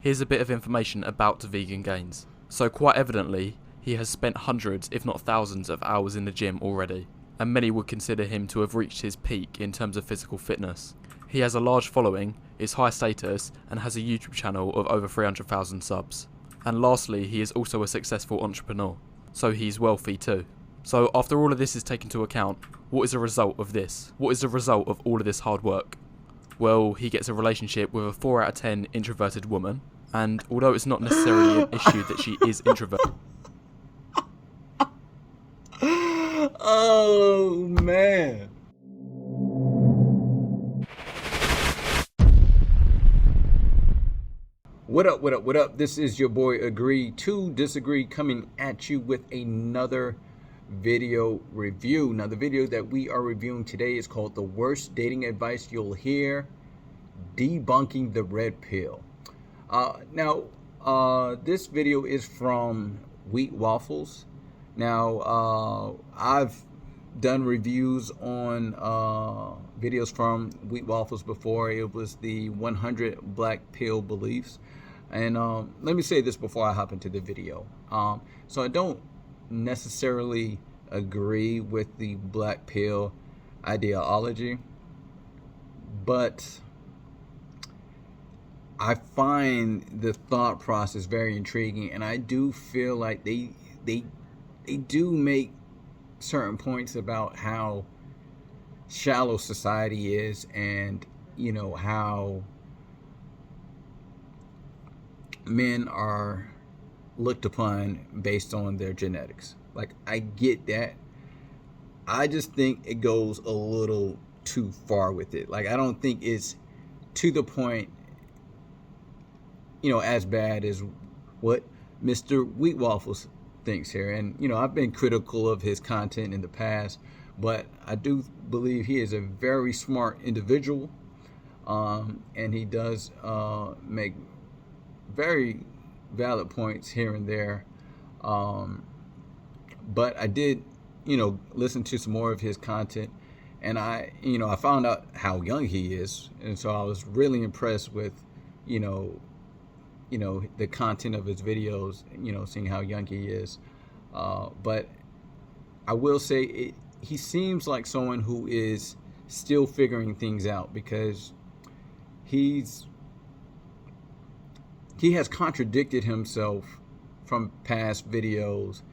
Here's a bit of information about Vegan Gains. So quite evidently, he has spent hundreds, if not thousands, of hours in the gym already, and many would consider him to have reached his peak in terms of physical fitness. He has a large following, is high status, and has a YouTube channel of over 300,000 subs. And lastly, he is also a successful entrepreneur, so he's wealthy too. So after all of this is taken into account, what is the result of this? What is the result of all of this hard work? Well, he gets a relationship with a 4 out of 10 introverted woman, and although it's not necessarily an issue that she is introverted. Oh, man. What up, what up, what up? This is your boy Agree to Disagree coming at you with another video review. Now, the video that we are reviewing today is called The Worst Dating Advice You'll Hear, Debunking the Red Pill. This video is from Wheat Waffles. Now, I've done reviews on videos from Wheat Waffles before. It was the 100 Black Pill Beliefs. And let me say this before I hop into the video. So I don't necessarily agree with the Black Pill ideology, but I find the thought process very intriguing, and I do feel like they do make certain points about how shallow society is, and you know how men are looked upon based on their genetics. Like, I get that. I just think it goes a little too far with it. Like, I don't think it's to the point, you know, as bad as what Mr. Wheat Waffles thinks here. And, you know, I've been critical of his content in the past, but I do believe he is a very smart individual. And he does make very valid points here and there. But I did, you know, listen to some more of his content, and I found out how young he is. And so I was really impressed with, you know, the content of his videos, you know, seeing how young he is. But I will say he seems like someone who is still figuring things out, because he has contradicted himself from past videos,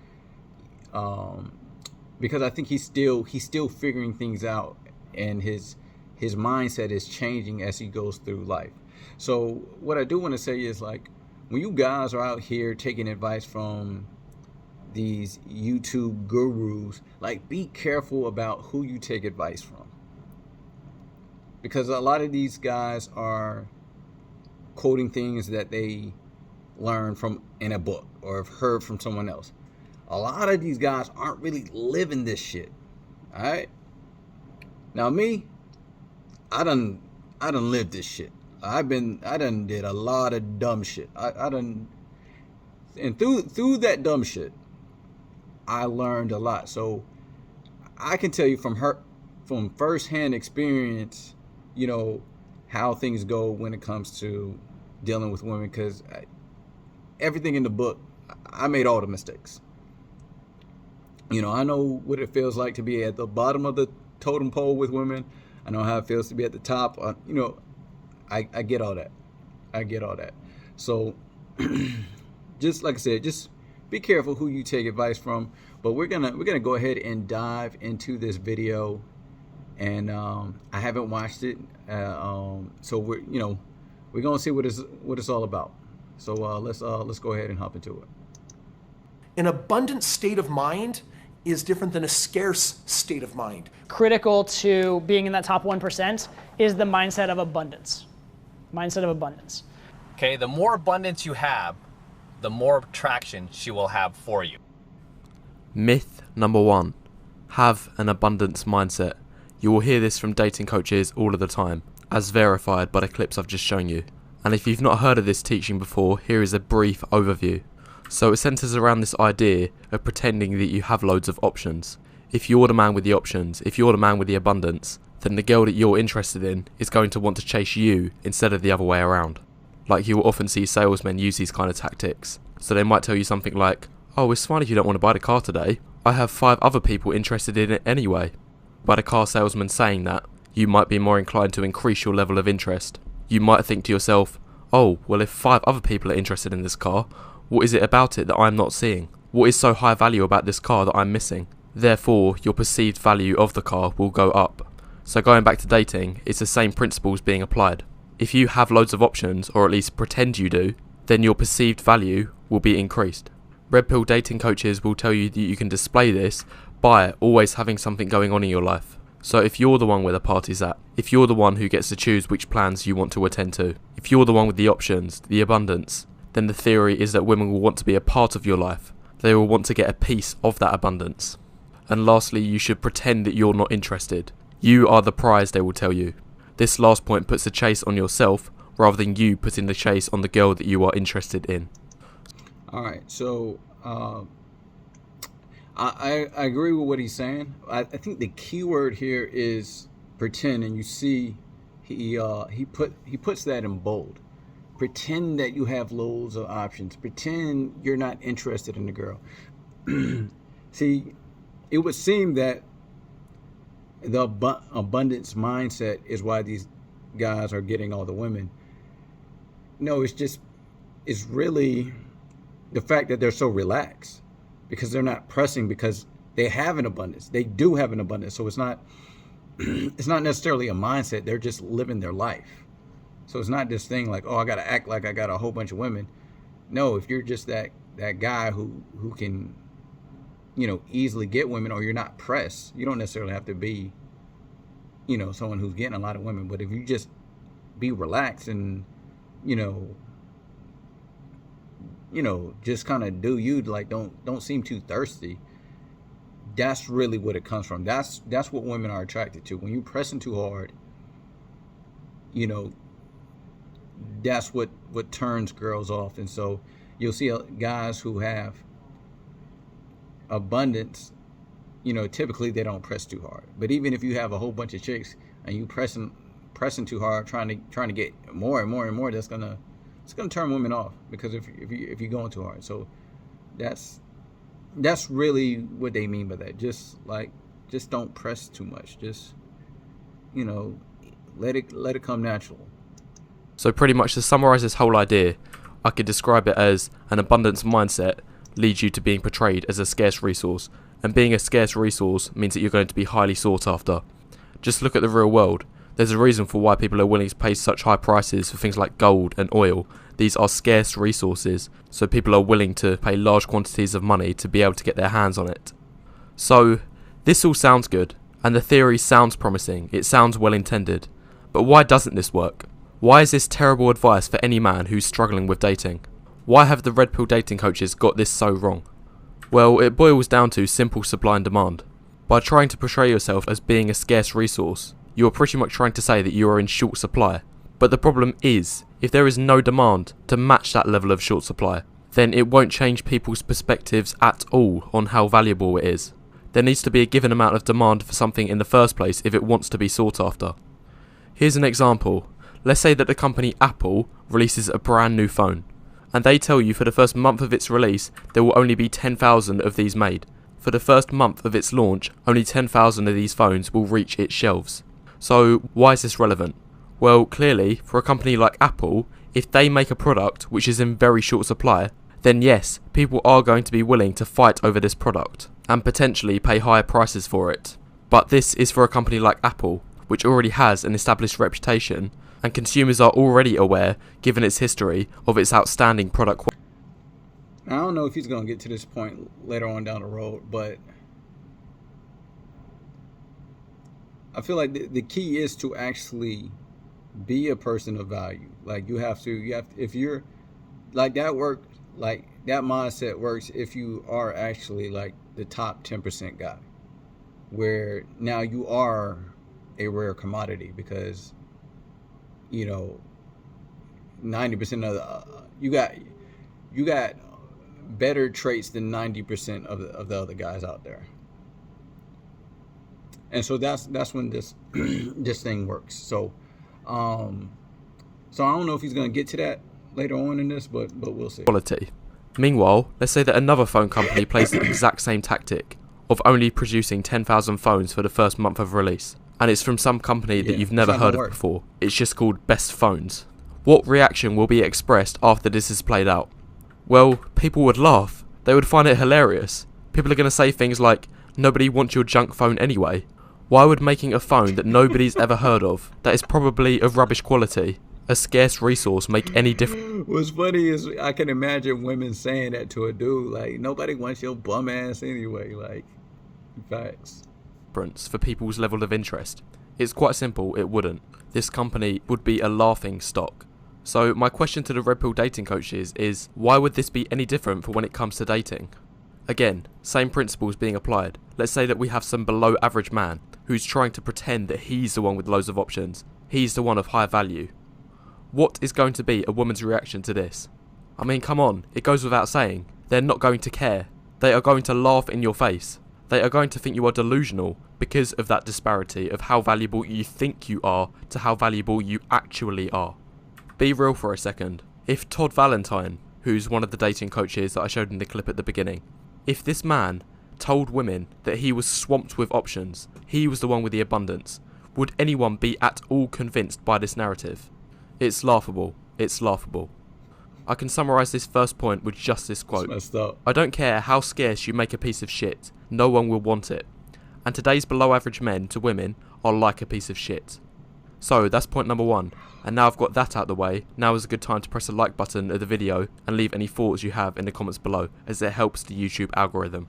because I think he's still figuring things out, and his mindset is changing as he goes through life. So what I do want to say is, like, when you guys are out here taking advice from these YouTube gurus, like, be careful about who you take advice from, because a lot of these guys are quoting things that they learned from in a book or have heard from someone else. A lot of these guys aren't really living this shit. All right. Now me, I done lived this shit. I done did a lot of dumb shit. And through that dumb shit, I learned a lot. So I can tell you from firsthand experience, you know, how things go when it comes to dealing with women, because everything in the book, I made all the mistakes. You know, I know what it feels like to be at the bottom of the totem pole with women. I know how it feels to be at the top. You know, I get all that. I get all that. So just like I said, just be careful who you take advice from. But we're gonna go ahead and dive into this video. And I haven't watched it, so we're gonna see what it's all about. So let's go ahead and hop into it. An abundant state of mind is different than a scarce state of mind. Critical to being in that top 1% is the mindset of abundance. Mindset of abundance. Okay, the more abundance you have, the more attraction she will have for you. Myth number 1. Have an abundance mindset. You will hear this from dating coaches all of the time, as verified by the clips I've just shown you. And if you've not heard of this teaching before, here is a brief overview. So it centers around this idea of pretending that you have loads of options. If you're the man with the options, if you're the man with the abundance, then the girl that you're interested in is going to want to chase you instead of the other way around. Like, you will often see salesmen use these kind of tactics. So they might tell you something like, oh, it's fine if you don't want to buy the car today. I have 5 other people interested in it anyway. By the car salesman saying that, you might be more inclined to increase your level of interest. You might think to yourself, oh, well, if 5 other people are interested in this car, what is it about it that I'm not seeing? What is so high value about this car that I'm missing? Therefore, your perceived value of the car will go up. So going back to dating, it's the same principles being applied. If you have loads of options, or at least pretend you do, then your perceived value will be increased. Red pill dating coaches will tell you that you can display this by always having something going on in your life. So if you're the one where the party's at, if you're the one who gets to choose which plans you want to attend to, if you're the one with the options, the abundance, then the theory is that women will want to be a part of your life. They will want to get a piece of that abundance. And lastly, you should pretend that you're not interested. You are the prize, they will tell you. This last point puts the chase on yourself rather than you putting the chase on the girl that you are interested in. All right, so I agree with what he's saying. I think the key word here is pretend, and you see he puts that in bold. Pretend that you have loads of options. Pretend you're not interested in the girl. See, it would seem that the abundance mindset is why these guys are getting all the women. No, it's really the fact that they're so relaxed because they're not pressing, because they have an abundance. They do have an abundance. So it's not necessarily a mindset. They're just living their life. So it's not this thing like, oh, I got to act like I got a whole bunch of women. No, if you're just that guy who can, easily get women, or you're not pressed, you don't necessarily have to be, someone who's getting a lot of women. But if you just be relaxed and, just kind of do you, like don't seem too thirsty. That's really what it comes from. That's what women are attracted to. When you're pressing too hard, that's what turns girls off. And so you'll see guys who have abundance, typically they don't press too hard. But even if you have a whole bunch of chicks and you pressing too hard, trying to get more and more and more, it's gonna turn women off, because if you're going too hard. So that's really what they mean by that. Just don't press too much. Just let it come natural. So pretty much, to summarise this whole idea, I could describe it as an abundance mindset leads you to being portrayed as a scarce resource, and being a scarce resource means that you're going to be highly sought after. Just look at the real world. There's a reason for why people are willing to pay such high prices for things like gold and oil. These are scarce resources, so people are willing to pay large quantities of money to be able to get their hands on it. So, this all sounds good, and the theory sounds promising, it sounds well intended. But why doesn't this work? Why is this terrible advice for any man who's struggling with dating? Why have the red pill dating coaches got this so wrong? Well, it boils down to simple supply and demand. By trying to portray yourself as being a scarce resource, you are pretty much trying to say that you are in short supply. But the problem is, if there is no demand to match that level of short supply, then it won't change people's perspectives at all on how valuable it is. There needs to be a given amount of demand for something in the first place if it wants to be sought after. Here's an example. Let's say that the company Apple releases a brand new phone, and they tell you for the first month of its release there will only be 10,000 of these made. For the first month of its launch, only 10,000 of these phones will reach its shelves. So why is this relevant? Well, clearly, for a company like Apple, if they make a product which is in very short supply, then yes, people are going to be willing to fight over this product, and potentially pay higher prices for it. But this is for a company like Apple, which already has an established reputation, and consumers are already aware, given its history, of its outstanding product quality. I don't know if he's going to get to this point later on down the road, but I feel like the key is to actually be a person of value. Like you have to, if you're like that that mindset works if you are actually like the top 10% guy, where now you are a rare commodity, because 90% of you got better traits than 90% of the other guys out there. And so that's when this this thing works. So I don't know if he's gonna get to that, later on in this, but we'll see. Quality. Meanwhile, let's say that another phone company plays the exact same tactic of only producing 10,000 phones for the first month of release, and it's from some company that you've never heard of before. It's just called Best Phones. What reaction will be expressed after this is played out? Well, people would laugh. They would find it hilarious. People are going to say things like, nobody wants your junk phone anyway. Why would making a phone that nobody's ever heard of, that is probably of rubbish quality, a scarce resource, make any difference? What's funny is I can imagine women saying that to a dude, like, nobody wants your bum ass anyway, like, facts. For people's level of interest? It's quite simple, it wouldn't. This company would be a laughing stock. So my question to the Red Pill dating coaches is, why would this be any different for when it comes to dating? Again, same principles being applied. Let's say that we have some below average man who's trying to pretend that he's the one with loads of options. He's the one of high value. What is going to be a woman's reaction to this? I mean, come on, it goes without saying. They're not going to care. They are going to laugh in your face. They are going to think you are delusional because of that disparity of how valuable you think you are to how valuable you actually are. Be real for a second. If Todd Valentine, who's one of the dating coaches that I showed in the clip at the beginning, if this man told women that he was swamped with options, he was the one with the abundance, would anyone be at all convinced by this narrative? It's laughable. It's laughable. I can summarise this first point with just this quote. It's messed up. I don't care how scarce you make a piece of shit, no one will want it. And today's below average men to women are like a piece of shit. So that's point number one. And now I've got that out the way, now is a good time to press the like button of the video and leave any thoughts you have in the comments below, as it helps the YouTube algorithm.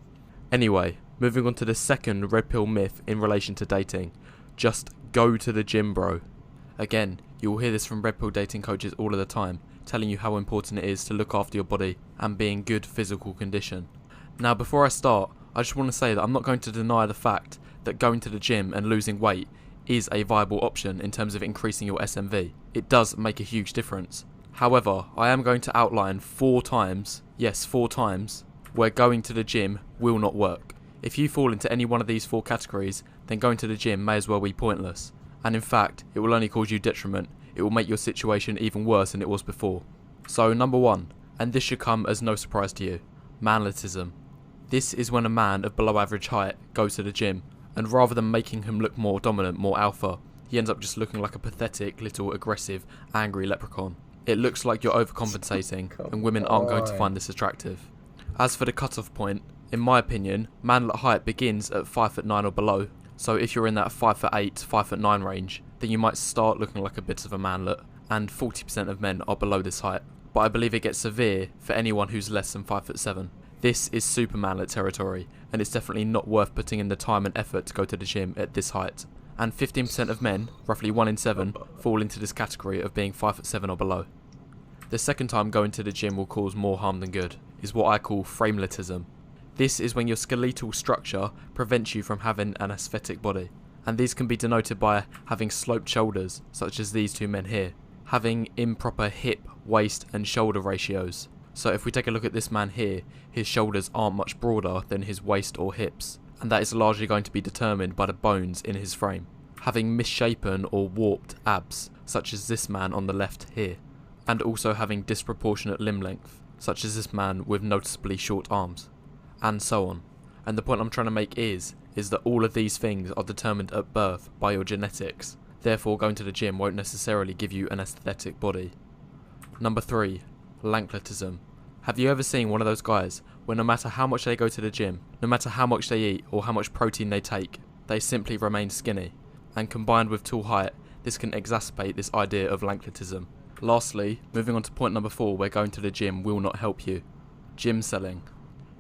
Anyway, moving on to the second red pill myth in relation to dating. Just go to the gym, bro. Again, you will hear this from red pill dating coaches all of the time, telling you how important it is to look after your body and be in good physical condition. Now before I start, I just want to say that I'm not going to deny the fact that going to the gym and losing weight is a viable option in terms of increasing your SMV. It does make a huge difference. However, I am going to outline 4 times, yes 4 times, where going to the gym will not work. If you fall into any one of these 4 categories, then going to the gym may as well be pointless. And in fact, it will only cause you detriment. It will make your situation even worse than it was before. So number 1, and this should come as no surprise to you, manletism. This is when a man of below average height goes to the gym, and rather than making him look more dominant, more alpha, he ends up just looking like a pathetic, little, aggressive, angry leprechaun. It looks like you're overcompensating, and women aren't going to find this attractive. As for the cutoff point, in my opinion, manlet height begins at 5'9" or below, so if you're in that 5'8", 5'9" range, then you might start looking like a bit of a manlet, and 40% of men are below this height. But I believe it gets severe for anyone who's less than 5'7". This is super manlet territory, and it's definitely not worth putting in the time and effort to go to the gym at this height. And 15% of men, roughly 1 in 7, fall into this category of being 5'7" or below. The second time going to the gym will cause more harm than good, is what I call frameletism. This is when your skeletal structure prevents you from having an aesthetic body, and these can be denoted by having sloped shoulders, such as these 2 men here, having improper hip, waist and shoulder ratios. So if we take a look at this man here, his shoulders aren't much broader than his waist or hips, and that is largely going to be determined by the bones in his frame. Having misshapen or warped abs, such as this man on the left here, and also having disproportionate limb length, such as this man with noticeably short arms, and so on. And the point I'm trying to make is that all of these things are determined at birth by your genetics, therefore going to the gym won't necessarily give you an aesthetic body. Number 3, lankletism. Have you ever seen one of those guys where no matter how much they go to the gym, no matter how much they eat or how much protein they take, they simply remain skinny? And combined with tall height, this can exacerbate this idea of lankletism. Lastly, moving on to point number 4, where going to the gym will not help you. Gym selling.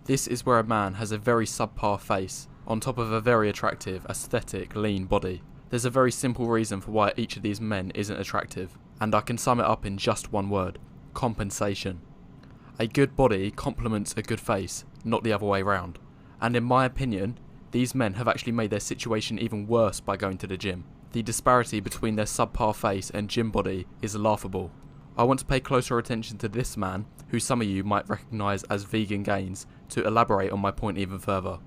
This is where a man has a very subpar face, on top of a very attractive, aesthetic, lean body. There's a very simple reason for why each of these men isn't attractive, and I can sum it up in just one word: compensation. A good body complements a good face, not the other way round. And in my opinion, these men have actually made their situation even worse by going to the gym. The disparity between their subpar face and gym body is laughable. I want to pay closer attention to this man, who some of you might recognise as Vegan Gains, to elaborate on my point even further.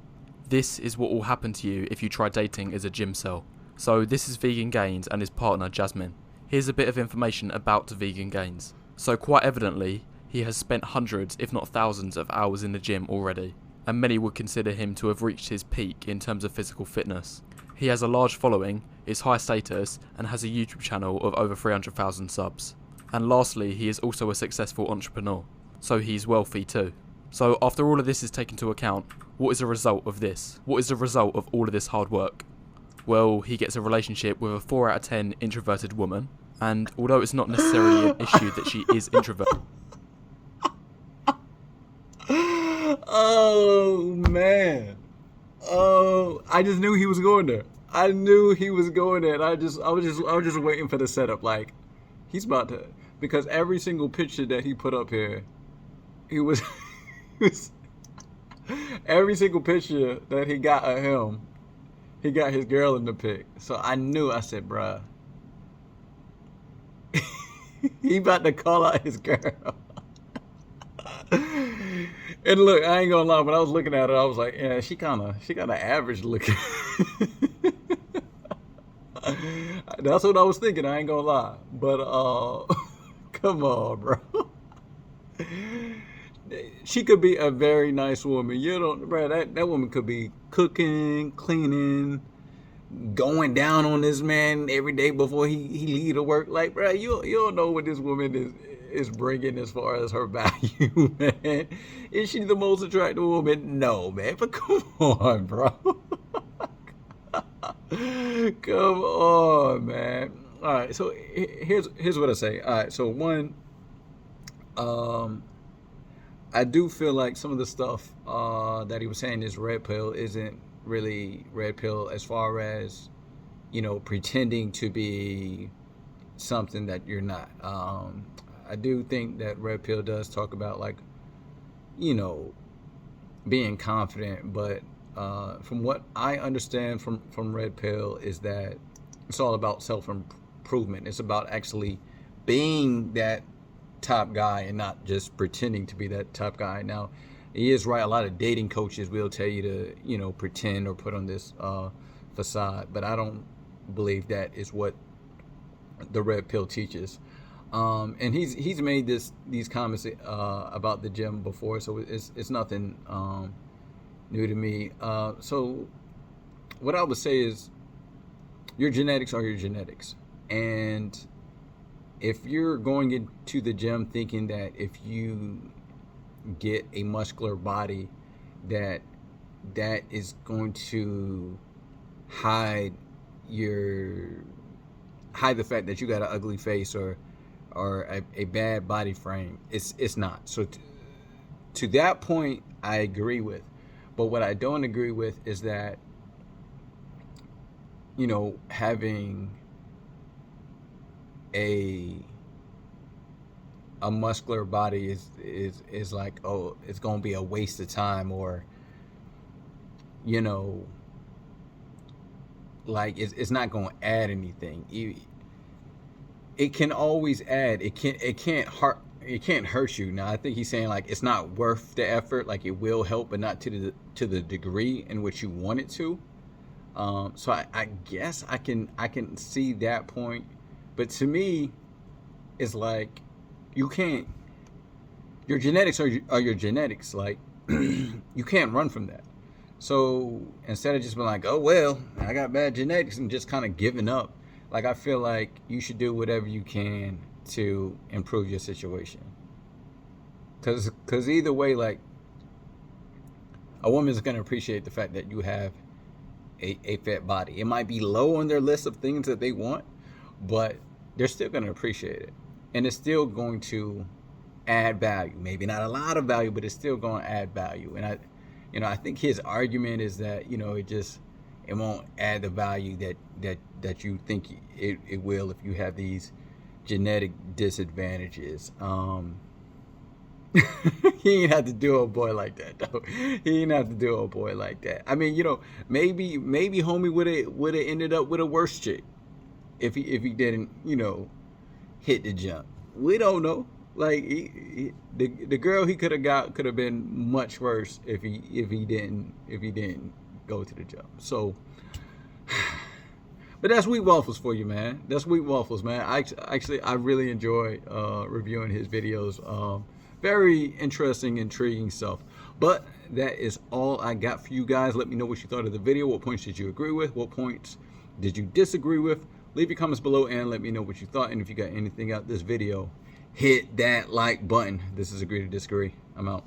This is what will happen to you if you try dating as a gym cell. So this is Vegan Gains and his partner Jasmine. Here's a bit of information about Vegan Gains. So quite evidently, he has spent hundreds, if not thousands, of hours in the gym already, and many would consider him to have reached his peak in terms of physical fitness. He has a large following, is high status, and has a YouTube channel of over 300,000 subs. And lastly, he is also a successful entrepreneur, so he's wealthy too. So after all of this is taken into account, what is the result of this? What is the result of all of this hard work? Well, he gets a relationship with a 4 out of 10 introverted woman, and although it's not necessarily an issue that she is introverted. Oh man. Oh, I just knew he was going there. I knew he was going there. And I was just waiting for the setup. Like, he's about to, because every single picture that he put up here, he was every single picture that he got of him, he got his girl in the pic. So I knew. I said, bruh, he about to call out his girl. And look, I ain't gonna lie, when I was looking at her, I was like, yeah, she kinda average looking. That's what I was thinking, I ain't gonna lie. But come on, bro. She could be a very nice woman. You don't, bro, that woman could be cooking, cleaning, going down on this man every day before he leave to work. Like, bro, you don't know what this woman is bringing as far as her value, man. Is she the most attractive woman? No, man. But come on, bro. Come on, man. All right. So here's what I say. All right. So one, I do feel like some of the stuff that he was saying is red pill isn't really red pill as far as, you know, pretending to be something that you're not. I do think that red pill does talk about, like, you know, being confident, but from what I understand from red pill is that it's all about self-improvement. It's about actually being that top guy and not just pretending to be that top guy. Now, he is right. A lot of dating coaches will tell you to, you know, pretend or put on this facade, but I don't believe that is what the red pill teaches. And he's made these comments about the gym before, so it's nothing new to me. So what I would say is your genetics are your genetics, and if you're going into the gym thinking that if you get a muscular body that is going to hide the fact that you got an ugly face or a bad body frame, it's not. So to that point, I agree with. But what I don't agree with is that, you know, having a muscular body is like, oh, it's gonna be a waste of time, or, you know, like it's not gonna add anything. It can always add. It can't hurt you. Now, I think he's saying, like, it's not worth the effort. Like, it will help, but not to the degree in which you want it to. So I guess I can see that point, but to me, it's like, you can't. Your genetics are your genetics. Like, you can't run from that. So instead of just being like, oh well, I got bad genetics, and just kind of giving up, like, I feel like you should do whatever you can to improve your situation. Cause either way, like, a woman's gonna appreciate the fact that you have a fat body. It might be low on their list of things that they want, but they're still gonna appreciate it, and it's still going to add value. Maybe not a lot of value, but it's still going to add value. And I think his argument is that, you know, it won't add the value that you think it will if you have these genetic disadvantages. He ain't have to do a boy like that, though. He ain't have to do a boy like that. I mean, you know, maybe homie would have ended up with a worse chick if he didn't, you know, hit the jump. We don't know. Like, the girl he could have got could have been much worse if he didn't go to the jump. So, But that's Wheat Waffles for you, man. That's Wheat Waffles, man. I really enjoy reviewing his videos. Very interesting, intriguing stuff. But that is all I got for you guys. Let me know what you thought of the video. What points did you agree with? What points did you disagree with? Leave your comments below and let me know what you thought. And if you got anything out this video, hit that like button. This is Agree to Disagree. I'm out.